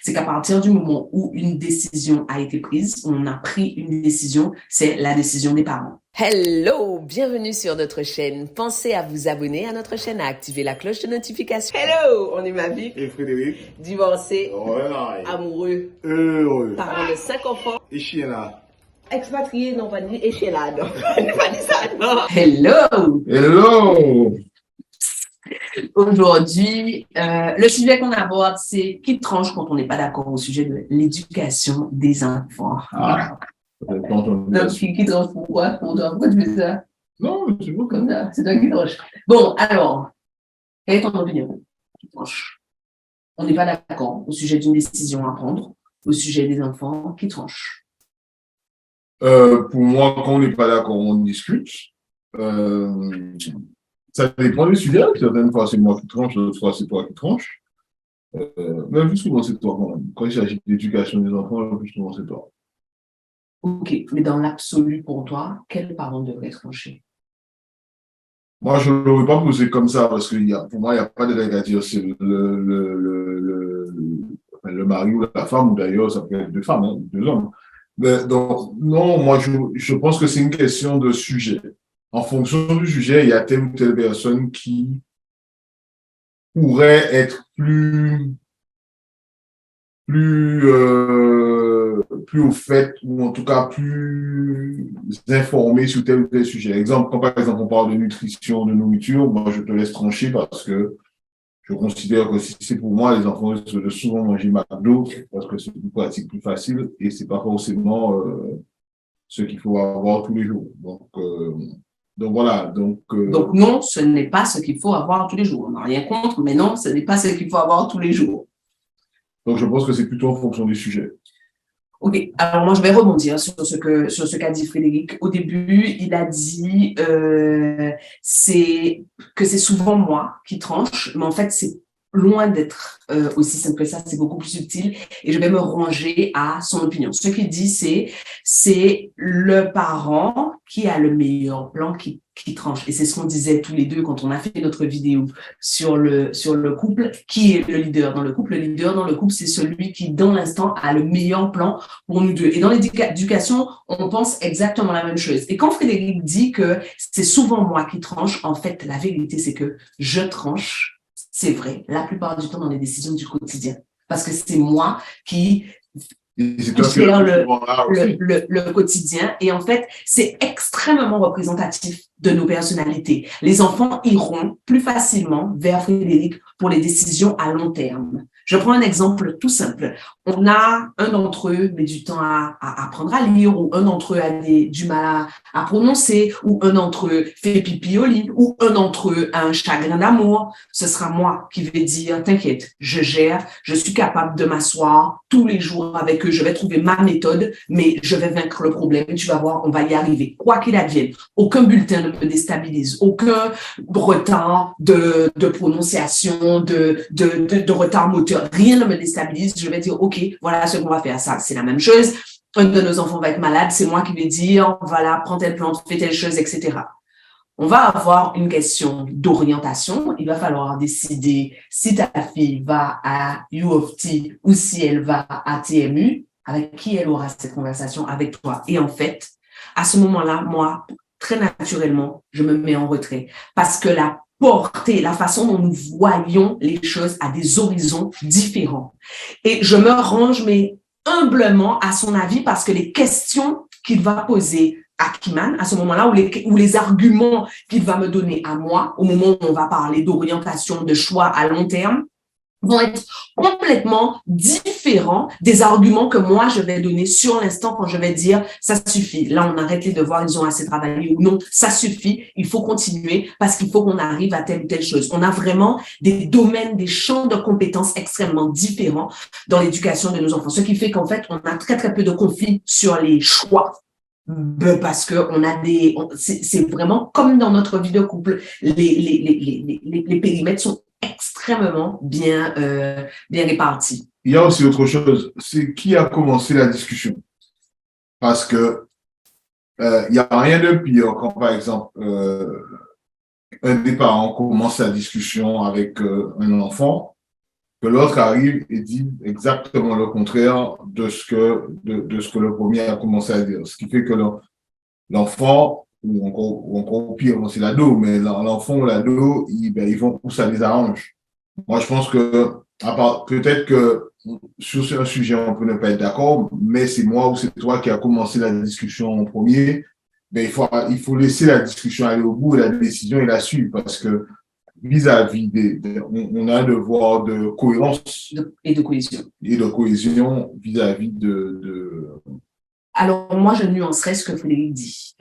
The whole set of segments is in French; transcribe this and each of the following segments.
c'est qu'à partir du moment où une décision a été prise, on a pris une décision, c'est la décision des parents. Hello, bienvenue sur notre chaîne. Pensez à vous abonner à notre chaîne, à activer la cloche de notification. Hello, on est Mavic Et Frédéric. Divorcé, Voilà. amoureux, Heureux. parent de 5 enfants, Et chien là. expatrié, non pas dit, et chez là, non. Pas dit ça, non. Hello! Hello. Aujourd'hui, le sujet qu'on aborde, c'est qui tranche quand on n'est pas d'accord au sujet de l'éducation des enfants. Ah. Donc, qui tranche pourquoi? Pourquoi tu fais ça? Non, c'est bon. Comme ça, c'est toi qui tranche. Bon, alors, quelle est ton opinion? Qui tranche? On n'est pas d'accord au sujet d'une décision à prendre, au sujet des enfants, qui tranche? Pour moi, quand on n'est pas d'accord, on discute. Ça dépend du sujet. Certaines fois, c'est moi qui tranche, d'autres fois, c'est toi qui tranche. Mais le plus souvent, c'est toi quand même. Quand il s'agit d'éducation des enfants, le plus souvent, c'est toi. Ok, mais dans l'absolu pour toi, quel parent devrait trancher? Moi, je ne l'aurais pas posé comme ça parce que pour moi, il n'y a pas de règle à dire. C'est le mari ou la femme, ou d'ailleurs, ça peut être deux femmes, hein, deux hommes. Mais, donc, non, moi, je pense que c'est une question de sujet. En fonction du sujet, il y a telle ou telle personne qui pourrait être plus au fait, ou en tout cas plus informé sur tel ou tel sujet. Exemple, quand par exemple on parle de nutrition, de nourriture, moi je te laisse trancher parce que je considère que si c'est pour moi, les enfants risquent de souvent manger McDo parce que c'est plus pratique, plus facile et c'est pas forcément ce qu'il faut avoir tous les jours. Donc voilà. Donc non, ce n'est pas ce qu'il faut avoir tous les jours. On n'a rien contre, mais non, ce n'est pas ce qu'il faut avoir tous les jours. Donc je pense que c'est plutôt en fonction du sujet. Ok, alors moi je vais rebondir sur ce qu'a dit Frédéric. Au début, il a dit que c'est souvent moi qui tranche, mais en fait c'est loin d'être aussi simple que ça, c'est beaucoup plus subtil et je vais me ranger à son opinion. Ce qu'il dit, c'est le parent qui a le meilleur plan qui tranche. Et c'est ce qu'on disait tous les deux quand on a fait notre vidéo sur le couple. Qui est le leader dans le couple? Le leader dans le couple, c'est celui qui, dans l'instant, a le meilleur plan pour nous deux. Et dans l'éducation, on pense exactement la même chose. Et quand Frédéric dit que c'est souvent moi qui tranche, en fait, la vérité, c'est que je tranche. C'est vrai, la plupart du temps dans les décisions du quotidien. Parce que c'est moi qui gère le quotidien. Et en fait, c'est extrêmement représentatif de nos personnalités. Les enfants iront plus facilement vers Frédéric pour les décisions à long terme. Je prends un exemple tout simple. On a un d'entre eux met du temps à apprendre à lire, ou un d'entre eux a du mal à prononcer, ou un d'entre eux fait pipi au lit, ou un d'entre eux a un chagrin d'amour. Ce sera moi qui vais dire, t'inquiète, je gère, je suis capable de m'asseoir tous les jours avec eux, je vais trouver ma méthode, mais je vais vaincre le problème, tu vas voir, on va y arriver. Quoi qu'il advienne, aucun bulletin ne me déstabilise, aucun retard de prononciation, de retard moteur, rien ne me déstabilise. Je vais dire, OK, voilà ce qu'on va faire. Ça, c'est la même chose. Un de nos enfants va être malade, c'est moi qui vais dire, voilà, prends telle plante, fais telle chose, etc. On va avoir une question d'orientation. Il va falloir décider si ta fille va à U of T ou si elle va à TMU, avec qui elle aura cette conversation, avec toi. Et en fait, à ce moment-là, moi, très naturellement, je me mets en retrait parce que la portée, la façon dont nous voyons les choses a des horizons différents. Et je me range, mais humblement à son avis parce que les questions qu'il va poser à Kiman, à ce moment-là, ou les arguments qu'il va me donner à moi, au moment où on va parler d'orientation, de choix à long terme, vont être complètement différents des arguments que moi, je vais donner sur l'instant quand je vais dire « ça suffit ». Là, on arrête les devoirs, ils ont assez travaillé ou non, ça suffit, il faut continuer parce qu'il faut qu'on arrive à telle ou telle chose. On a vraiment des domaines, des champs de compétences extrêmement différents dans l'éducation de nos enfants, ce qui fait qu'en fait, on a très, très peu de conflits sur les choix. Parce que c'est vraiment comme dans notre vie de couple, les périmètres sont extrêmement bien répartis. Il y a aussi autre chose, c'est qui a commencé la discussion. Parce que il n'y a rien de pire quand, par exemple, un des parents commence la discussion avec un enfant, que l'autre arrive et dit exactement le contraire de ce que le premier a commencé à dire. Ce qui fait que l'enfant, ou encore pire, c'est l'ado, mais l'enfant ou l'ado, ils vont où ça les arrange. Moi, je pense que, peut-être que sur un sujet, on peut ne pas être d'accord, mais c'est moi ou c'est toi qui a commencé la discussion en premier. Mais il faut laisser la discussion aller au bout et la décision et la suivre parce que vis-à-vis on a un devoir de cohérence et de cohésion. Et de cohésion vis-à-vis Alors, moi, je nuancerais ce que Frédéric dit.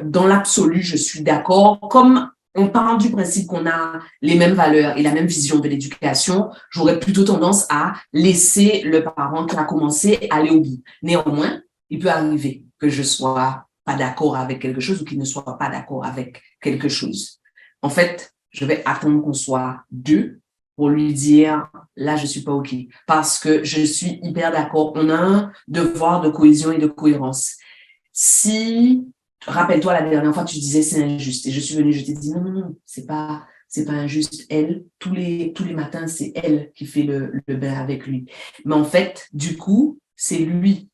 Dans l'absolu, je suis d'accord. Comme on part du principe qu'on a les mêmes valeurs et la même vision de l'éducation, j'aurais plutôt tendance à laisser le parent qui a commencé aller au bout. Néanmoins, il peut arriver que je sois pas d'accord avec quelque chose ou qu'il ne soit pas d'accord avec quelque chose. En fait, je vais attendre qu'on soit deux pour lui dire, là, je suis pas OK. Parce que je suis hyper d'accord. On a un devoir de cohésion et de cohérence. Si, rappelle-toi, la dernière fois, tu disais c'est injuste. Et je suis venue, je t'ai dit, non, c'est pas injuste. Elle, tous les matins, c'est elle qui fait le bain avec lui. Mais en fait, du coup, c'est lui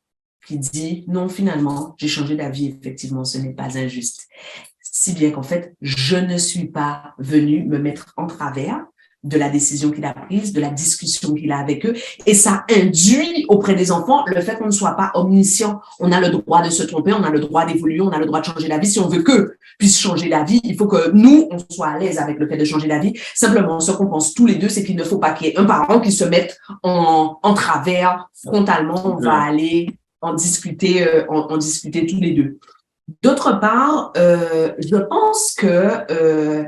qui dit, non, finalement, j'ai changé d'avis. Effectivement, ce n'est pas injuste. Si bien qu'en fait, je ne suis pas venue me mettre en travers de la décision qu'il a prise, de la discussion qu'il a avec eux. Et ça induit auprès des enfants le fait qu'on ne soit pas omniscient. On a le droit de se tromper, on a le droit d'évoluer, on a le droit de changer d'avis. Si on veut qu'eux puissent changer d'avis, il faut que nous, on soit à l'aise avec le fait de changer d'avis. Simplement, ce qu'on pense tous les deux, c'est qu'il ne faut pas qu'il y ait un parent qui se mette en travers frontalement. On va aller en discuter tous les deux. D'autre part, je pense que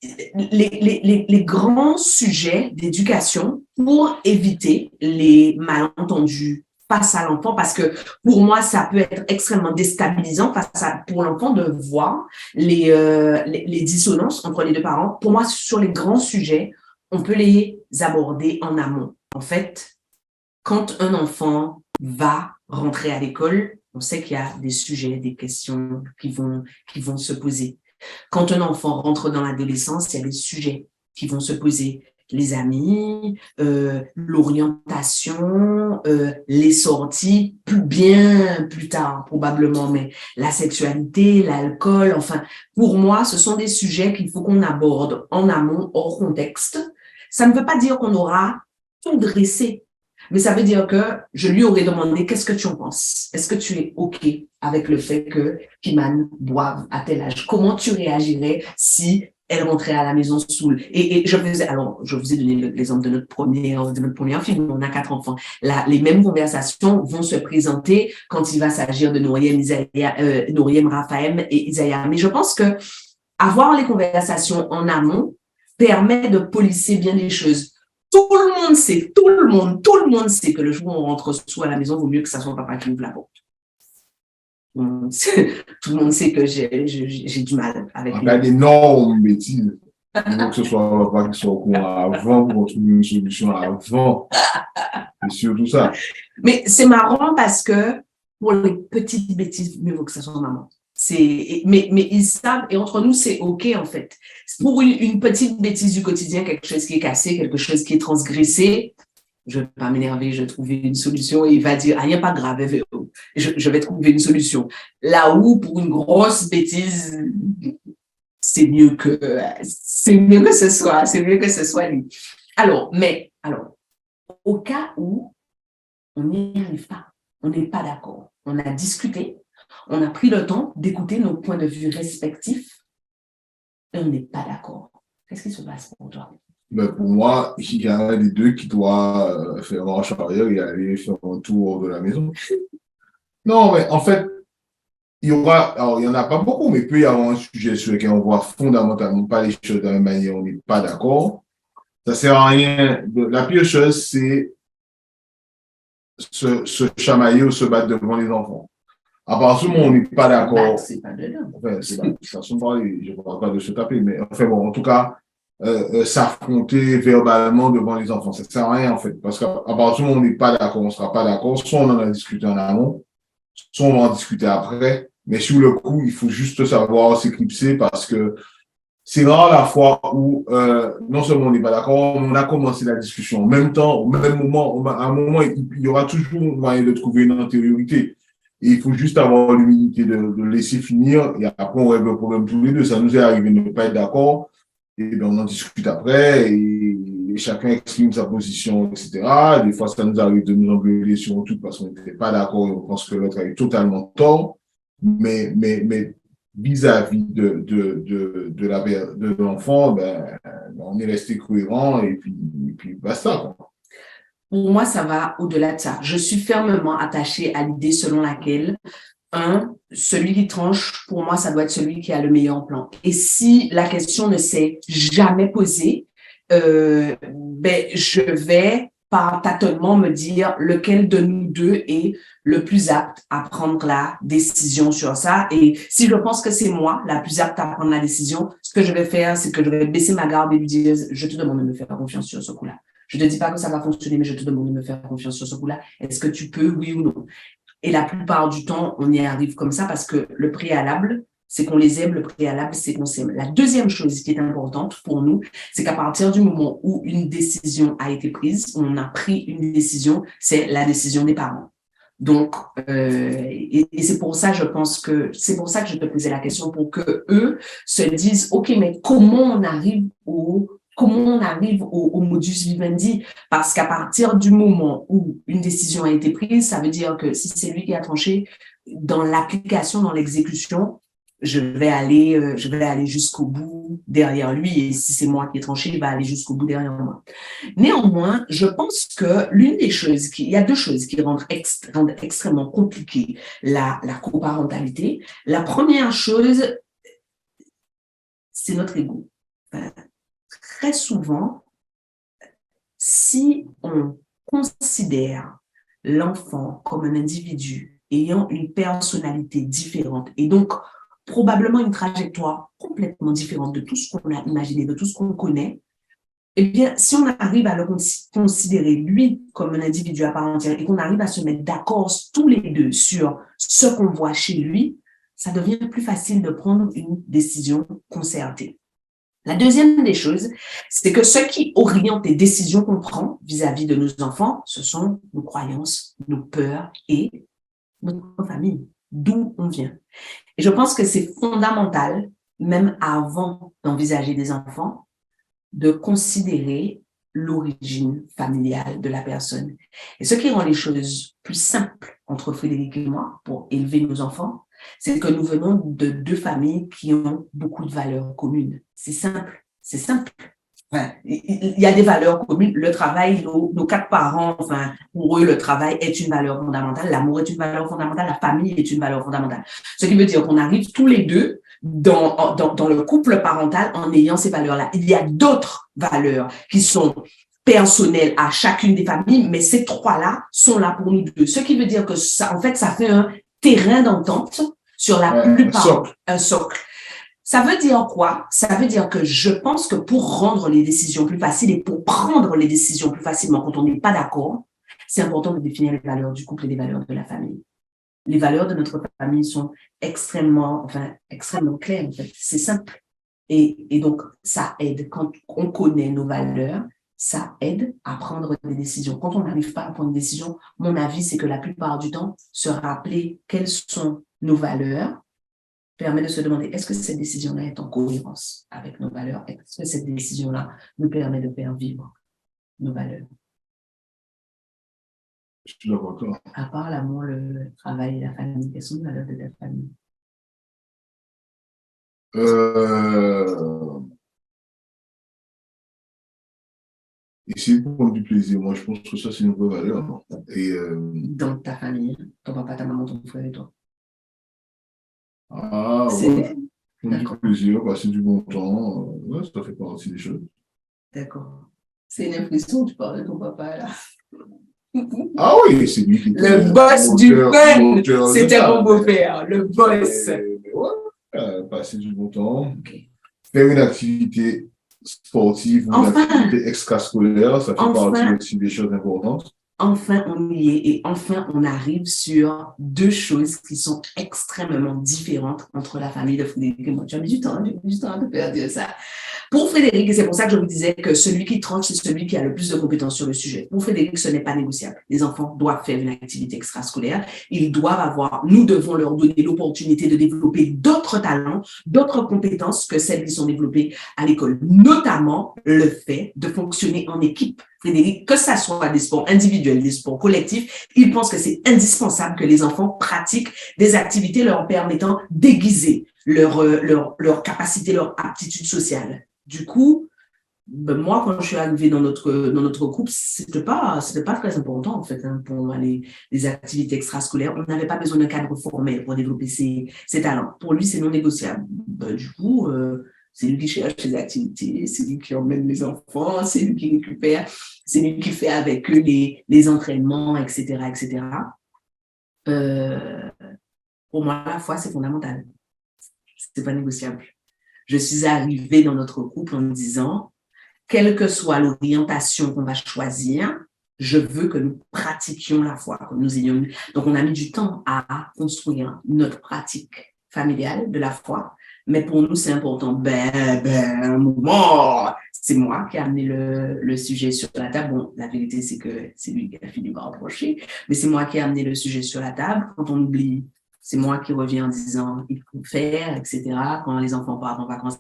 les grands sujets d'éducation pour éviter les malentendus face à l'enfant, parce que pour moi, ça peut être extrêmement déstabilisant pour l'enfant de voir les dissonances entre les deux parents. Pour moi, sur les grands sujets, on peut les aborder en amont. En fait, quand un enfant va rentrer à l'école, on sait qu'il y a des sujets, des questions qui vont se poser. Quand un enfant rentre dans l'adolescence, il y a des sujets qui vont se poser. Les amis, l'orientation, les sorties, bien plus tard probablement, mais la sexualité, l'alcool, enfin, pour moi, ce sont des sujets qu'il faut qu'on aborde en amont, hors contexte. Ça ne veut pas dire qu'on aura tout dressé, mais ça veut dire que je lui aurais demandé, qu'est-ce que tu en penses? Est-ce que tu es OK avec le fait que Kimane boive à tel âge? Comment tu réagirais si elle rentrait à la maison saoule? Et je vous ai donné l'exemple de notre première fille, on a 4 enfants. Là, les mêmes conversations vont se présenter quand il va s'agir de Nouriem, Raphaël et Isaiah. Mais je pense que avoir les conversations en amont permet de polisser bien les choses. Tout le monde sait que le jour où on rentre sous à la maison, il vaut mieux que ça soit papa qui ouvre la porte. Tout le monde sait que j'ai du mal avec lui. Il y a d'énormes bêtises. Il faut que ce soit papa qui soit au courant avant pour trouver une solution avant. C'est surtout ça. Mais c'est marrant parce que pour les petites bêtises, mieux vaut que ça soit maman. Mais ils savent, et entre nous, c'est OK, en fait. Pour une petite bêtise du quotidien, quelque chose qui est cassé, quelque chose qui est transgressé, je ne vais pas m'énerver, je vais trouver une solution et il va dire, il n'y a pas grave, je vais trouver une solution. Là où, pour une grosse bêtise, c'est mieux que ce soit lui. Alors, au cas où on n'y arrive pas, on n'est pas d'accord, on a discuté, on a pris le temps d'écouter nos points de vue respectifs et on n'est pas d'accord. Qu'est-ce qui se passe pour toi? Pour moi, il y en a des deux qui doivent faire marche arrière et aller faire un tour de la maison. Non, mais en fait, il y en a pas beaucoup, mais il peut y avoir un sujet sur lequel on voit fondamentalement pas les choses de la même manière, on n'est pas d'accord. Ça sert à rien. La pire chose, c'est se chamailler ou se battre devant les enfants. À partir du moment où on n'est pas d'accord. C'est pas de l'homme. Enfin, c'est pas façon de parler, je ne parle pas de se taper, mais enfin bon, en tout cas, s'affronter verbalement devant les enfants, ça ne sert à rien en fait, parce qu'à partir du moment où on n'est pas d'accord, on ne sera pas d'accord, soit on en a discuté en amont, soit on va en discuter après, mais sur le coup, il faut juste savoir s'éclipser parce que c'est rare la fois où non seulement on n'est pas d'accord, on a commencé la discussion. En même temps, au même moment, à un moment, il y aura toujours moyen de trouver une antériorité. Et il faut juste avoir l'humilité de laisser finir et après on règle le problème tous les deux. Ça nous est arrivé de ne pas être d'accord et bien on en discute après et chacun exprime sa position, etc. Des fois, ça nous arrive de nous engueuler sur un truc parce qu'on n'était pas d'accord et on pense que l'autre a eu totalement tort. Mais vis-à-vis de l'enfant, ben, on est resté cohérent et puis basta, quoi. Pour moi, ça va au-delà de ça. Je suis fermement attachée à l'idée selon laquelle, celui qui tranche, pour moi, ça doit être celui qui a le meilleur plan. Et si la question ne s'est jamais posée, ben, je vais par tâtonnement me dire lequel de nous deux est le plus apte à prendre la décision sur ça. Et si je pense que c'est moi la plus apte à prendre la décision, ce que je vais faire, c'est que je vais baisser ma garde et lui dire, je te demande de me faire confiance sur ce coup-là. Je te dis pas que ça va fonctionner, mais je te demande de me faire confiance sur ce coup-là. Est-ce que tu peux, oui ou non? Et la plupart du temps, on y arrive comme ça parce que le préalable, c'est qu'on les aime, le préalable, c'est qu'on s'aime. La deuxième chose qui est importante pour nous, c'est qu'à partir du moment où une décision a été prise, on a pris une décision, c'est la décision des parents. Donc, et c'est pour ça, je pense que, c'est pour ça que je te posais la question, pour que eux se disent, OK, mais comment on arrive au modus vivendi? Parce qu'à partir du moment où une décision a été prise, ça veut dire que si c'est lui qui a tranché, dans l'application, dans l'exécution, je vais aller jusqu'au bout derrière lui. Et si c'est moi qui ai tranché, il va aller jusqu'au bout derrière moi. Néanmoins, je pense que il y a deux choses qui rendent extrêmement compliquée la coparentalité. La première chose, c'est notre ego. Très souvent, si on considère l'enfant comme un individu ayant une personnalité différente et donc probablement une trajectoire complètement différente de tout ce qu'on a imaginé, de tout ce qu'on connaît, eh bien, si on arrive à le considérer, lui, comme un individu à part entière et qu'on arrive à se mettre d'accord tous les deux sur ce qu'on voit chez lui, ça devient plus facile de prendre une décision concertée. La deuxième des choses, c'est que ce qui oriente les décisions qu'on prend vis-à-vis de nos enfants, ce sont nos croyances, nos peurs et notre famille, d'où on vient. Et je pense que c'est fondamental, même avant d'envisager des enfants, de considérer l'origine familiale de la personne. Et ce qui rend les choses plus simples entre Frédéric et moi pour élever nos enfants, c'est que nous venons de deux familles qui ont beaucoup de valeurs communes. C'est simple, c'est simple. Enfin, il y a des valeurs communes. Le travail, nos quatre parents, enfin, pour eux, le travail est une valeur fondamentale. L'amour est une valeur fondamentale. La famille est une valeur fondamentale. Ce qui veut dire qu'on arrive tous les deux dans le couple parental en ayant ces valeurs-là. Il y a d'autres valeurs qui sont personnelles à chacune des familles, mais ces trois-là sont là pour nous deux. Ce qui veut dire que ça, en fait, ça fait un terrain d'entente sur la plupart, un socle. Ça veut dire quoi? Ça veut dire que je pense que pour rendre les décisions plus faciles et pour prendre les décisions plus facilement quand on n'est pas d'accord, c'est important de définir les valeurs du couple et les valeurs de la famille. Les valeurs de notre famille sont extrêmement claires, en fait. C'est simple. Et donc, ça aide. Quand on connaît nos valeurs, ça aide à prendre des décisions. Quand on n'arrive pas à prendre des décisions, mon avis, c'est que la plupart du temps, se rappeler quelles sont nos valeurs permet de se demander, est-ce que cette décision-là est en cohérence avec nos valeurs? Est-ce que cette décision-là nous permet de faire vivre nos valeurs? Je suis d'accord. À part l'amour, le travail et la famille, quelles sont les valeurs de la famille? Essayer de prendre du plaisir, moi je pense que ça c'est une vraie valeur. Et, dans ta famille, ton papa, ta maman, ton frère et toi. Ah ouais, prendre du plaisir, passer du bon temps, ouais, ça fait partie des choses. D'accord. C'est une impression, tu parles de ton papa là. Ah oui, c'est lui qui était le boss du fun, c'était mon beau-père, le boss. Ouais, passer du bon temps, faire une activité sportive ou une activité extrascolaire, ça fait partie aussi des choses importantes. enfin on y est et enfin on arrive sur deux choses qui sont extrêmement différentes entre la famille de Frédéric et moi. Tu as mis du temps à te faire dire ça. Pour Frédéric, et c'est pour ça que je vous disais que celui qui tranche, c'est celui qui a le plus de compétences sur le sujet. Pour Frédéric, ce n'est pas négociable. Les enfants doivent faire une activité extrascolaire. Nous devons leur donner l'opportunité de développer d'autres talents, d'autres compétences que celles qui sont développées à l'école, notamment le fait de fonctionner en équipe. Frédéric, que ça soit des sports individuels, des sports collectifs, il pense que c'est indispensable que les enfants pratiquent des activités leur permettant d'aiguiser leur capacité, leur aptitude sociale. Du coup, moi, quand je suis arrivée dans notre groupe, c'était pas très important, en fait, pour moi, les activités extrascolaires. On n'avait pas besoin d'un cadre formel pour développer ses talents. Pour lui, c'est non négociable. Du coup, c'est lui qui cherche les activités, c'est lui qui emmène les enfants, c'est lui qui récupère, c'est lui qui fait avec eux les entraînements, etc., etc. Pour moi, la foi, c'est fondamental. C'est pas négociable. Je suis arrivée dans notre couple en me disant, quelle que soit l'orientation qu'on va choisir, je veux que nous pratiquions la foi, que nous ayons. Donc, on a mis du temps à construire notre pratique familiale de la foi. Mais pour nous, c'est important. Un moment, c'est moi qui ai amené le sujet sur la table. Bon, la vérité, c'est que c'est lui qui a fini par approcher, mais c'est moi qui ai amené le sujet sur la table. Quand on oublie, c'est moi qui reviens en disant il faut faire, etc. Quand les enfants partent en vacances,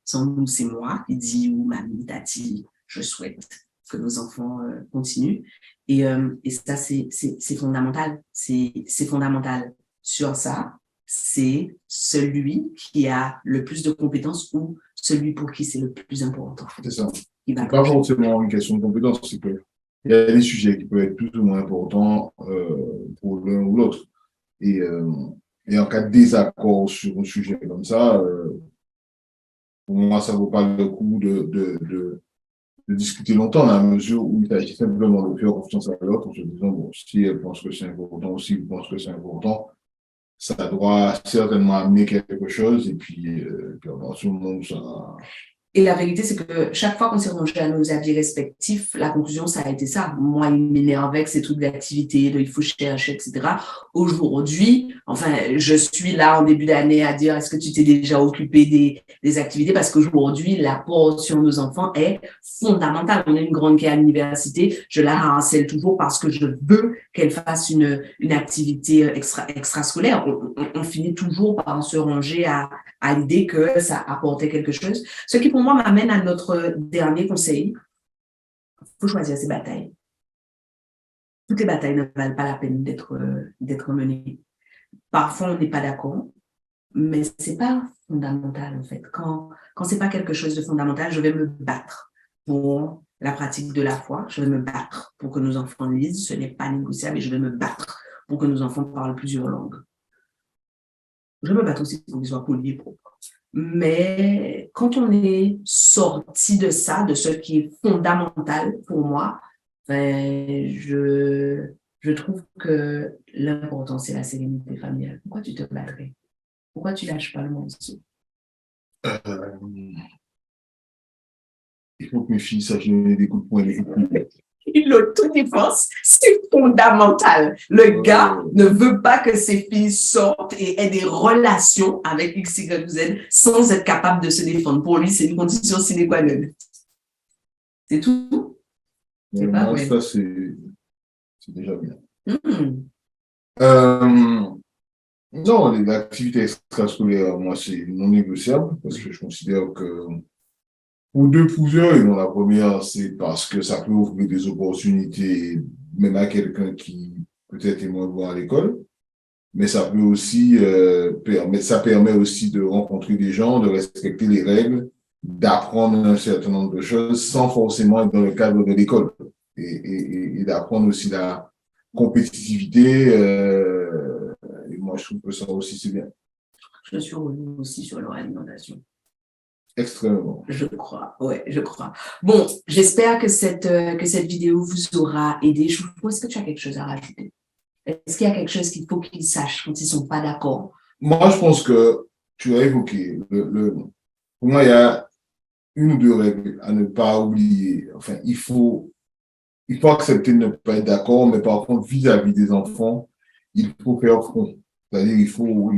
sans nous, c'est moi qui dis ou mamie, tati, je souhaite que nos enfants continuent. Et ça, c'est fondamental. C'est fondamental. Sur ça, c'est celui qui a le plus de compétences ou celui pour qui c'est le plus important. C'est ça. C'est pas forcément une question de compétences, c'est que il y a des sujets qui peuvent être plus ou moins importants pour l'un ou l'autre. Et en cas de désaccord sur un sujet comme ça, pour moi, ça ne vaut pas le coup de discuter longtemps, dans la mesure où il s'agit simplement de faire confiance à l'autre en se disant, bon, si elle pense que c'est important, si il pense que c'est important, ça doit certainement amener quelque chose, et puis à partir du moment où ça... Et la vérité, c'est que chaque fois qu'on s'est rangé à nos avis respectifs, la conclusion, ça a été ça. Moi, il m'énervait avec ces trucs d'activité, il faut chercher, etc. Aujourd'hui, enfin, je suis là en début d'année à dire, est-ce que tu t'es déjà occupé des activités? Parce qu'aujourd'hui, l'apport sur nos enfants est fondamental. On a une grande qui est à l'université. Je la harcèle toujours parce que je veux qu'elle fasse une activité extrascolaire. On finit toujours par se ranger à l'idée que ça apportait quelque chose. Ce qui, pour moi, m'amène à notre dernier conseil. Il faut choisir ses batailles. Toutes les batailles ne valent pas la peine d'être menées. Parfois, on n'est pas d'accord, mais c'est pas fondamental, en fait. Quand c'est pas quelque chose de fondamental, je vais me battre pour la pratique de la foi. Je vais me battre pour que nos enfants lisent. Ce n'est pas négociable et je vais me battre pour que nos enfants parlent plusieurs langues. Je me bats aussi pour qu'ils soient polis et propres. Mais quand on est sorti de ça, de ce qui est fondamental pour moi, je trouve que l'important, c'est la sérénité familiale. Pourquoi tu te battrais? Pourquoi tu lâches pas le morceau? Il faut que mes filles sachent donner des coups de poing et des coups de pied. L'autodéfense, c'est fondamental. Le gars ne veut pas que ses filles sortent et aient des relations avec X, Y, Z sans être capable de se défendre. Pour lui, c'est une condition sine qua non. C'est tout. C'est pas vrai. Ça, c'est déjà bien. Non, l'activité extrascolaire, moi, c'est non négociable parce que je considère que pour deux plusieurs, et non, la première, c'est parce que ça peut ouvrir des opportunités, même à quelqu'un qui peut-être est moins bon à l'école, mais ça peut aussi ça permet aussi de rencontrer des gens, de respecter les règles, d'apprendre un certain nombre de choses sans forcément être dans le cadre de l'école, et d'apprendre aussi la compétitivité. Et moi, je trouve que ça aussi, c'est bien. Je suis revenue aussi sur leur alimentation. Extrêmement. Je crois, ouais, je crois. Bon, j'espère que cette vidéo vous aura aidé. Est-ce que tu as quelque chose à rajouter? Est-ce qu'il y a quelque chose qu'il faut qu'ils sachent quand ils ne sont pas d'accord? Moi, je pense que tu as évoqué, pour moi, il y a une ou deux règles à ne pas oublier. Enfin, il faut il faut accepter de ne pas être d'accord, mais par contre, vis-à-vis des enfants, il faut faire front. C'est-à-dire, il faut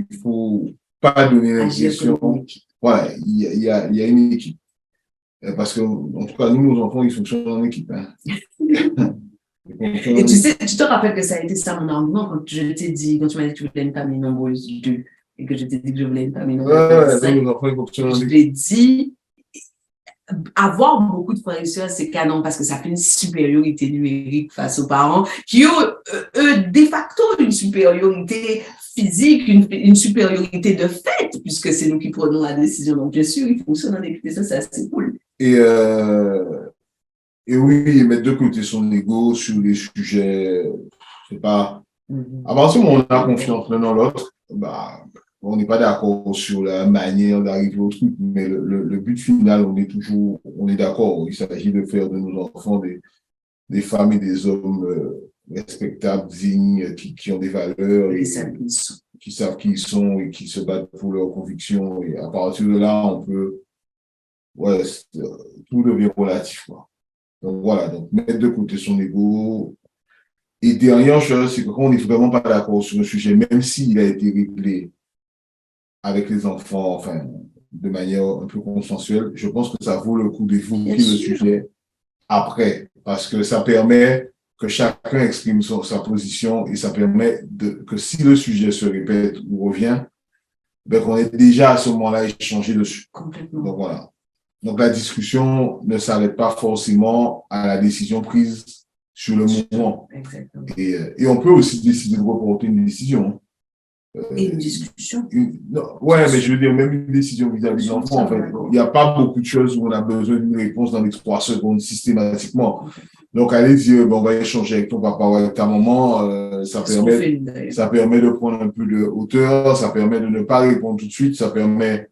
pas donner Agir comme l'impression, une équipe. voilà, il y a une équipe. Parce que, en tout cas, nous, nos enfants, ils fonctionnent en équipe, hein. Et tu sais, tu te rappelles que ça a été ça mon argument quand je t'ai dit, quand tu m'as dit que tu voulais une famille nombreuse 2 et que je t'ai dit que je voulais une famille nombreuse 5, nos enfants, ils fonctionnent en je équipe. l'ai dit, avoir beaucoup de frères et sœurs, c'est canon parce que ça fait une supériorité numérique face aux parents qui ont, eux, de facto, une supériorité physique, une supériorité de fait, puisque c'est nous qui prenons la décision. Donc, bien sûr, ils fonctionnent en équipe et ça, c'est assez cool. Et oui, mettre de côté son ego sur les sujets, c'est pas. À partir du moment où on a confiance l'un dans l'autre, bah, on n'est pas d'accord sur la manière d'arriver au truc, mais le but final, on est d'accord. Il s'agit de faire de nos enfants des femmes et des hommes respectables, dignes, qui ont des valeurs, et qui savent qui ils sont et qui se battent pour leurs convictions. Et à partir de là, on peut, ouais, tout devient relatif, quoi. Donc voilà, donc mettre de côté son ego. Et dernière chose, c'est que quand on n'est vraiment pas d'accord sur un sujet, même s'il a été réglé avec les enfants, enfin, de manière un peu consensuelle, je pense que ça vaut le coup d'évoquer le sujet après, parce que ça permet que chacun exprime sa position et ça permet que si le sujet se répète ou revient, ben, qu'on ait déjà à ce moment-là échangé dessus. Complètement. Donc voilà. Donc la discussion ne s'arrête pas forcément à la décision prise sur le moment. Exactement. Et on peut aussi décider de reporter une décision. Et une discussion. Ouais, mais je veux dire, même une décision vis-à-vis de l'enfant, en fait. Il n'y a pas beaucoup de choses où on a besoin d'une réponse dans les 3 secondes systématiquement. Donc, allez dire, on va échanger avec ton papa ou avec ta maman, ça permet de prendre un peu de hauteur, ça permet de ne pas répondre tout de suite, ça permet.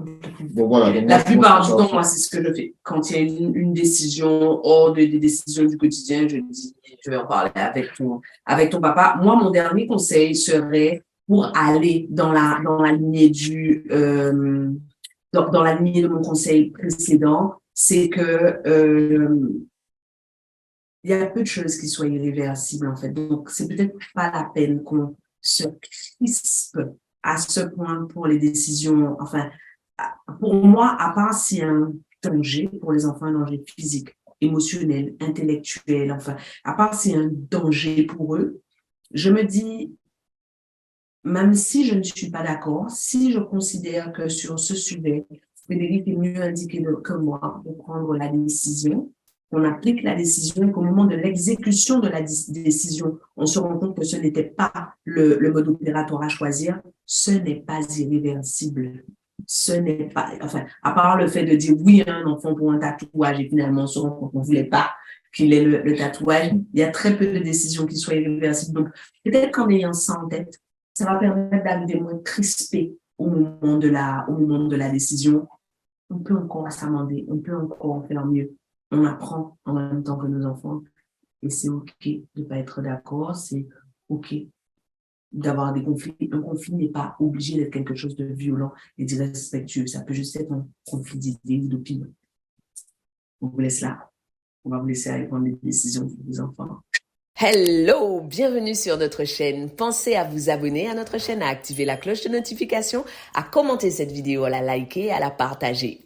Donc, voilà. Donc, la plupart du temps, moi, c'est ce que je fais. Quand il y a une décision hors des décisions du quotidien, je dis, je vais en parler avec ton papa. Moi, mon dernier conseil serait pour aller dans la lignée dans la lignée de mon conseil précédent, c'est que il y a peu de choses qui soient irréversibles, en fait. Donc, c'est peut-être pas la peine qu'on se crispe à ce point pour les décisions. Enfin, pour moi, à part s'il y a un danger pour les enfants, un danger physique, émotionnel, intellectuel, enfin, à part s'il y a un danger pour eux, je me dis, même si je ne suis pas d'accord, si je considère que sur ce sujet, Frédéric est mieux indiqué que moi pour prendre la décision, on applique la décision, qu'au moment de l'exécution de la décision, on se rend compte que ce n'était pas le mode opératoire à choisir, ce n'est pas irréversible. Ce n'est pas, enfin, à part le fait de dire oui à un enfant pour un tatouage et finalement on se rend compte qu'on ne voulait pas qu'il ait le tatouage, il y a très peu de décisions qui soient irréversibles. Donc, peut-être qu'en ayant ça en tête, ça va permettre d'arriver moins crispé au moment de la décision. On peut encore s'amender, on peut encore faire mieux. On apprend en même temps que nos enfants et c'est OK de ne pas être d'accord, c'est OK d'avoir des conflits. Un conflit n'est pas obligé d'être quelque chose de violent et d'irrespectueux. Ça peut juste être un conflit d'idées ou d'opinions. On vous laisse là. On va vous laisser aller prendre des décisions pour vos enfants. Hello, bienvenue sur notre chaîne. Pensez à vous abonner à notre chaîne, à activer la cloche de notification, à commenter cette vidéo, à la liker, à la partager.